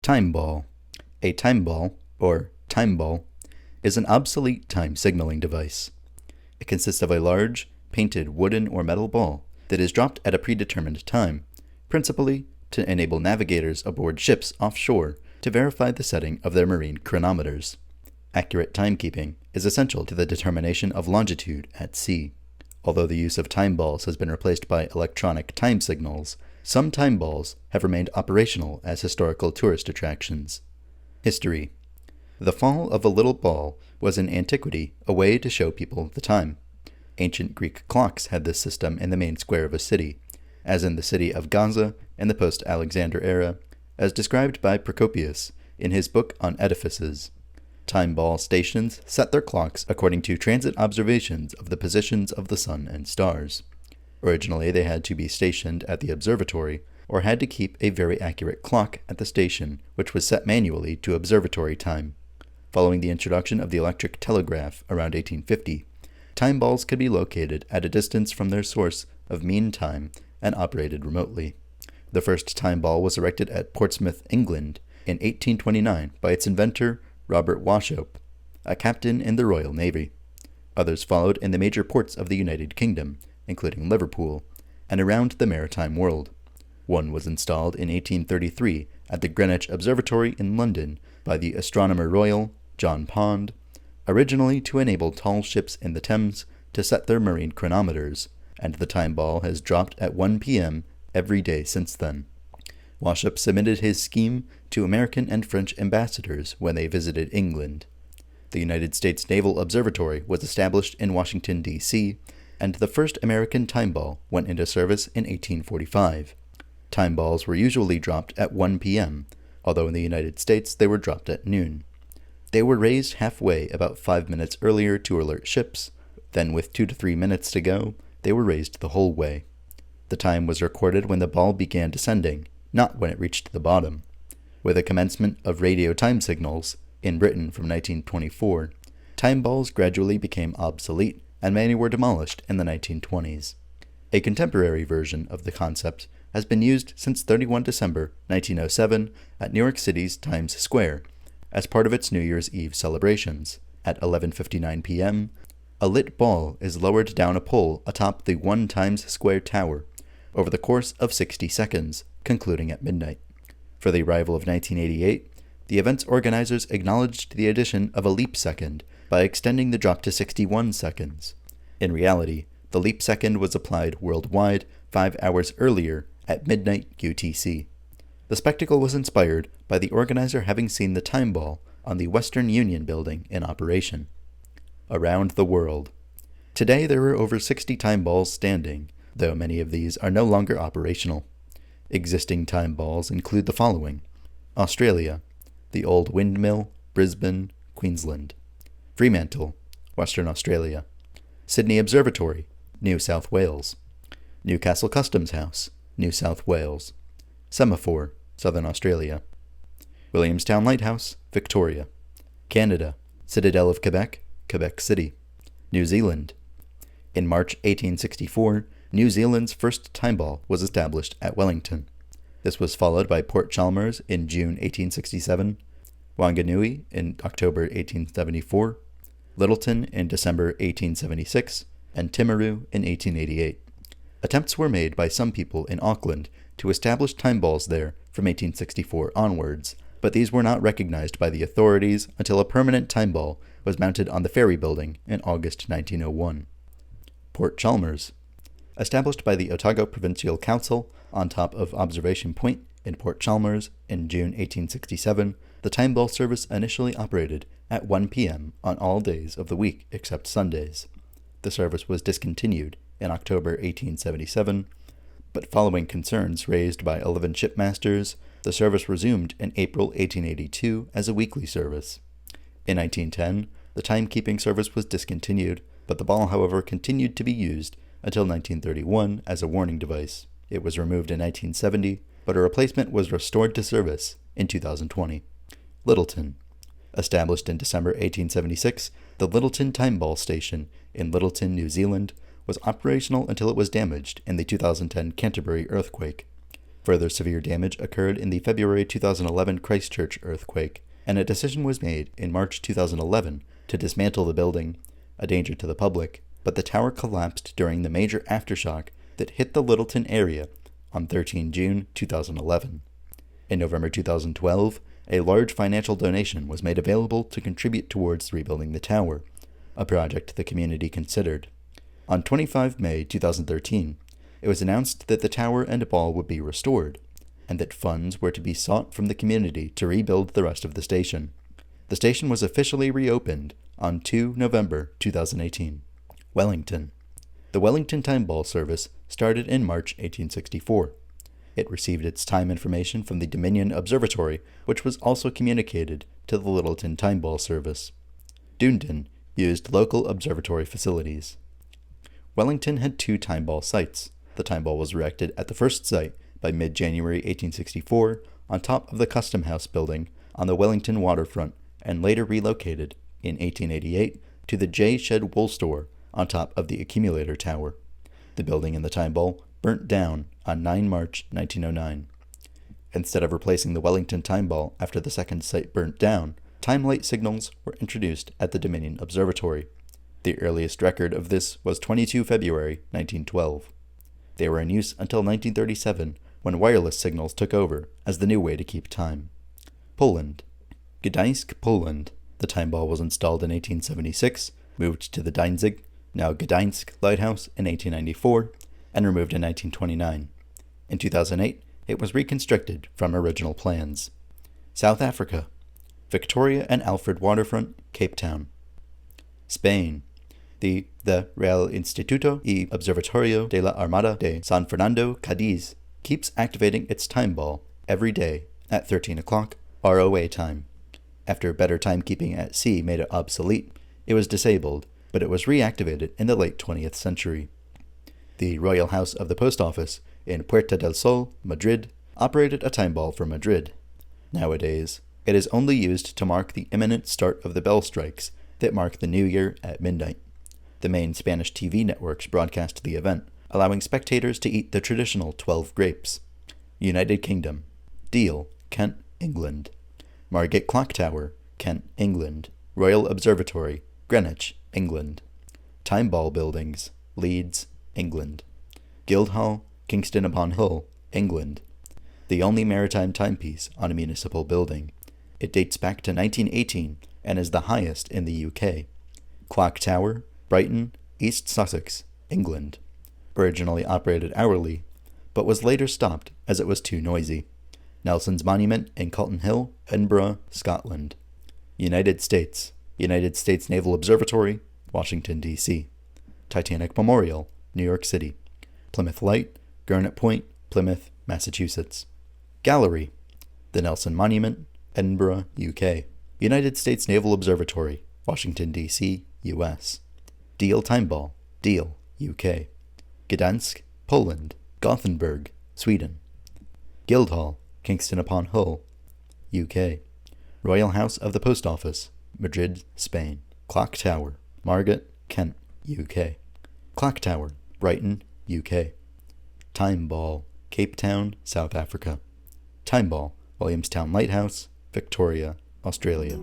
Timeball. A timeball, or timeball, is an obsolete time signaling device. It consists of a large, painted wooden or metal ball that is dropped at a predetermined time, principally to enable navigators aboard ships offshore to verify the setting of their marine chronometers. Accurate timekeeping is essential to the determination of longitude at sea. Although the use of time balls has been replaced by electronic time signals, some time balls have remained operational as historical tourist attractions. History. The fall of a little ball was in antiquity a way to show people the time. Ancient Greek clocks had this system in the main square of a city, as in the city of Gaza in the post-Alexander era, as described by Procopius in his book on edifices. Time ball stations set their clocks according to transit observations of the positions of the sun and stars. Originally, they had to be stationed at the observatory, or had to keep a very accurate clock at the station, which was set manually to observatory time. Following the introduction of the electric telegraph around 1850, time balls could be located at a distance from their source of mean time and operated remotely. The first time ball was erected at Portsmouth, England, in 1829 by its inventor, Robert Wauchope, a captain in the Royal Navy. Others followed in the major ports of the United Kingdom, including Liverpool, and around the maritime world. One was installed in 1833 at the Greenwich Observatory in London by the Astronomer Royal, John Pond, originally to enable tall ships in the Thames to set their marine chronometers, and the time ball has dropped at 1 p.m. every day since then. Wauchope submitted his scheme to American and French ambassadors when they visited England. The United States Naval Observatory was established in Washington, D.C., and the first American time ball went into service in 1845. Time balls were usually dropped at 1 p.m., although in the United States they were dropped at noon. They were raised halfway about 5 minutes earlier to alert ships, then with 2 to 3 minutes to go, they were raised the whole way. The time was recorded when the ball began descending, not when it reached the bottom. With the commencement of radio time signals, in Britain from 1924, time balls gradually became obsolete, and many were demolished in the 1920s. A contemporary version of the concept has been used since 31 December 1907 at New York City's Times Square, as part of its New Year's Eve celebrations. At 11:59 p.m., a lit ball is lowered down a pole atop the 1 Times Square Tower over the course of 60 seconds, concluding at midnight. For the arrival of 1988, the event's organizers acknowledged the addition of a leap second by extending the drop to 61 seconds. In reality, the leap second was applied worldwide 5 hours earlier at midnight UTC. The spectacle was inspired by the organizer having seen the time ball on the Western Union building in operation. Around the world. Today there are over 60 time balls standing, though many of these are no longer operational. Existing time balls include the following: Australia, the Old Windmill, Brisbane, Queensland; Fremantle, Western Australia; Sydney Observatory, New South Wales; Newcastle Customs House, New South Wales; Semaphore, Southern Australia; Williamstown Lighthouse, Victoria; Canada, Citadel of Quebec, Quebec City; New Zealand. In March 1864, New Zealand's first time ball was established at Wellington. This was followed by Port Chalmers in June 1867, Wanganui in October 1874, Lyttelton in December 1876, and Timaru in 1888. Attempts were made by some people in Auckland to establish time balls there from 1864 onwards, but these were not recognized by the authorities until a permanent time ball was mounted on the ferry building in August 1901. Port Chalmers. Established by the Otago Provincial Council on top of Observation Point in Port Chalmers in June 1867, the time ball service initially operated at 1 p.m. on all days of the week except Sundays. The service was discontinued in October 1877, but following concerns raised by 11 shipmasters, the service resumed in April 1882 as a weekly service. In 1910, the timekeeping service was discontinued, but the ball, however, continued to be used until 1931 as a warning device. It was removed in 1970, but a replacement was restored to service in 2020. Lyttelton. Established in December 1876, the Lyttelton Time Ball Station in Lyttelton, New Zealand, was operational until it was damaged in the 2010 Canterbury earthquake. Further severe damage occurred in the February 2011 Christchurch earthquake, and a decision was made in March 2011 to dismantle the building, a danger to the public, but the tower collapsed during the major aftershock that hit the Littleton area on 13 June 2011. In November 2012, a large financial donation was made available to contribute towards rebuilding the tower, a project the community considered. On 25 May 2013, it was announced that the tower and ball would be restored, and that funds were to be sought from the community to rebuild the rest of the station. The station was officially reopened on 2 November 2018. Wellington. The Wellington timeball service started in March 1864. It received its time information from the Dominion Observatory, which was also communicated to the Littleton timeball service. Dunedin used local observatory facilities. Wellington had 2 timeball sites. The timeball was erected at the first site by mid-January 1864 on top of the Custom House building on the Wellington waterfront and later relocated in 1888 to the J. Shed Wool Store on top of the accumulator tower. The building and the timeball burnt down on 9 March 1909. Instead of replacing the Wellington timeball after the second site burnt down, time light signals were introduced at the Dominion Observatory. The earliest record of this was 22 February 1912. They were in use until 1937, when wireless signals took over as the new way to keep time. Poland. Gdańsk, Poland. The timeball was installed in 1876, moved to the Danzig, now Gdańsk, lighthouse in 1894, and removed in 1929. In 2008, it was reconstructed from original plans. South Africa. Victoria and Alfred Waterfront, Cape Town. Spain. The Real Instituto y Observatorio de la Armada de San Fernando, Cádiz, keeps activating its timeball every day at 13 o'clock ROA time. After better timekeeping at sea made it obsolete, it was disabled, but it was reactivated in the late 20th century. The Royal House of the Post Office in Puerta del Sol, Madrid, operated a timeball for Madrid. Nowadays, it is only used to mark the imminent start of the bell strikes that mark the New Year at midnight. The main Spanish TV networks broadcast the event, allowing spectators to eat the traditional 12 grapes. United Kingdom. Deal, Kent, England. Margate Clock Tower, Kent, England. Royal Observatory, Greenwich, England. Timeball Buildings, Leeds, England. Guildhall, Kingston upon Hull, England. The only maritime timepiece on a municipal building. It dates back to 1918 and is the highest in the UK. Clock Tower, Brighton, East Sussex, England. Originally operated hourly, but was later stopped as it was too noisy. Nelson's Monument in Calton Hill, Edinburgh, Scotland. United States. United States Naval Observatory, Washington, D.C. Titanic Memorial, New York City. Plymouth Light, Gurnet Point, Plymouth, Massachusetts. Gallery. The Nelson Monument, Edinburgh, UK. United States Naval Observatory, Washington, D.C., U.S. Deal Timeball, Deal, UK. Gdansk, Poland. Gothenburg, Sweden. Guildhall, Kingston upon Hull, UK. Royal House of the Post Office, Madrid, Spain. Clock Tower, Margate, Kent, UK. Clock Tower, Brighton, UK. Timeball, Cape Town, South Africa. Timeball, Williamstown Lighthouse, Victoria, Australia.